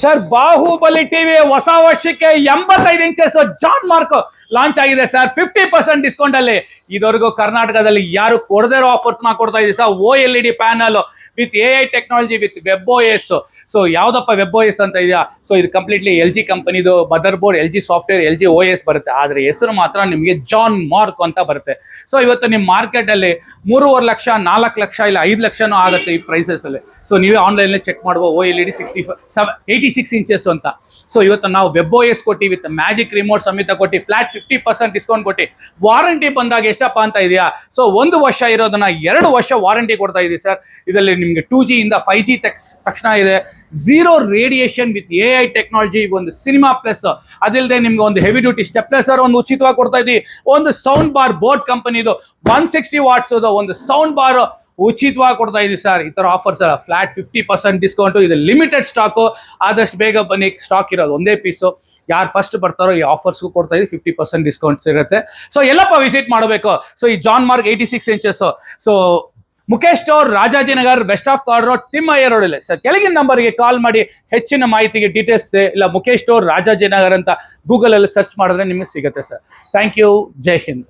Sir Bahubali TV ಹೊಸ ವರ್ಷಕ್ಕೆ 85 inches John mark launch ಆಗಿದೆ ಸರ್. 50% ಡಿಸ್ಕೌಂಟ್ ಅಲ್ಲಿ ಇದುವರೆಗೂ ಕರ್ನಾಟಕದಲ್ಲಿ ಯಾರು ಕೊಡದೇ ಇರೋ ಆಫರ್ಸ್ ನ ಕೊಡ್ತಾ ಇದೆ sir. OLED panel with AI technology with web OS. So ಯಾವ್ದಪ್ಪ ವೆಬ್ OS ಅಂತ ಇದೆಯಾ? ಸೊ ಇದು ಕಂಪ್ಲೀಟ್ಲಿ LG ಕಂಪನಿದು mother board, LG software, LG OS ಬರುತ್ತೆ. ಆದ್ರೆ ಹೆಸರು ಮಾತ್ರ ನಿಮಗೆ ಜಾನ್ ಮಾರ್ಕ್ ಅಂತ ಬರುತ್ತೆ. ಸೊ ಇವತ್ತು ನಿಮ್ಮ ಮಾರ್ಕೆಟ್ ಅಲ್ಲಿ 3.5 ಲಕ್ಷ, 4 ಲಕ್ಷ ಇಲ್ಲ 5 ಲಕ್ಷನೂ ಆಗುತ್ತೆ ಈ ಪ್ರೈಸಸ್ ಅಲ್ಲಿ. ಸೊ ನೀವೇ ಆನ್ಲೈನ್ ಚೆಕ್ ಮಾಡುವ OLED 86 ಇಂಚಸ್ ಅಂತ. ಸೊ ಇವತ್ತು ನಾವು ವೆಬ್ OS ಕೊಟ್ಟು ವಿತ್ ಮ್ಯಾಜಿಕ್ ರಿಮೋಟ್ ಸಮೇತ ಕೊಟ್ಟು ಫ್ಲಾಟ್ 50% ಡಿಸ್ಕೌಂಟ್ ಕೊಟ್ಟು ವಾರಂಟಿ ಬಂದಾಗ ಎಷ್ಟಪ್ಪ ಅಂತ ಇದೆಯಾ? ಸೊ 1 ವರ್ಷ ಇರೋದನ್ನ 2 ವರ್ಷ ವಾರಂಟಿ ಕೊಡ್ತಾ ಇದೀವಿ ಸರ್. ಇದರಲ್ಲಿ ನಿಮಗೆ 2G ಇಂದ 5G ತಕ್ಷಣ ಇದೆ. 0 ರೇಡಿಯೇಷನ್ ವಿತ್ AI ಟೆಕ್ನಾಲಜಿ, ಒಂದು ಸಿನಿಮಾ ಪ್ಲಸ್. ಅದಿಲ್ಲದೆ ನಿಮ್ಗೆ ಒಂದು ಹೆವಿ ಡ್ಯೂಟಿ ಸ್ಟೆಪ್ಲೆಸರ್ ಒಂದು ಉಚಿತವಾಗಿ ಕೊಡ್ತಾ ಇದೀವಿ. ಒಂದು ಸೌಂಡ್ ಬಾರ್ ಬೋಟ್ ಕಂಪನಿದು 160 ವಾಟ್ಸ್ ಒಂದು ಸೌಂಡ್ ಬಾರ್ ಉಚಿತವಾಗಿ ಕೊಡ್ತಾ ಇದೀವಿ ಸರ್. ಈ ತರ ಆಫರ್ಸ್ ಫ್ಲಾಟ್ 50% ಡಿಸ್ಕೌಂಟ್. ಇದು ಲಿಮಿಟೆಡ್ ಸ್ಟಾಕು, ಆದಷ್ಟು ಬೇಗ ಬನ್ನಿ. ಸ್ಟಾಕ್ ಇರೋದು ಒಂದೇ ಪೀಸು. ಯಾರು ಫಸ್ಟ್ ಬರ್ತಾರೋ ಈ ಆಫರ್ಸ್ಗೂ ಕೊಡ್ತಾ ಇದೀವಿ. 50% ಡಿಸ್ಕೌಂಟ್ ಇರುತ್ತೆ. ಸೊ ಎಲ್ಲಪ್ಪ ವಿಸಿಟ್ ಮಾಡಬೇಕು? ಸೊ ಈ John Mark 86 inches. So Mukesh store, Rajajinagar, west of chord road, Thimmaiah road ಅಲ್ಲಿ ಸರ್. ಕೆಳಗಿನ ನಂಬರ್ಗೆ ಕಾಲ್ ಮಾಡಿ ಹೆಚ್ಚಿನ ಮಾಹಿತಿಗೆ ಡೀಟೇಲ್ಸ್ ಇಲ್ಲ ಮುಖೇಶ್ ಸ್ಟೋರ್ ರಾಜಾಜಿನಗರ್ ಅಂತ ಗೂಗಲ್ ಅಲ್ಲಿ ಸರ್ಚ್ ಮಾಡಿದ್ರೆ ನಿಮಗೆ ಸಿಗುತ್ತೆ sir. Thank you. Jai Hind.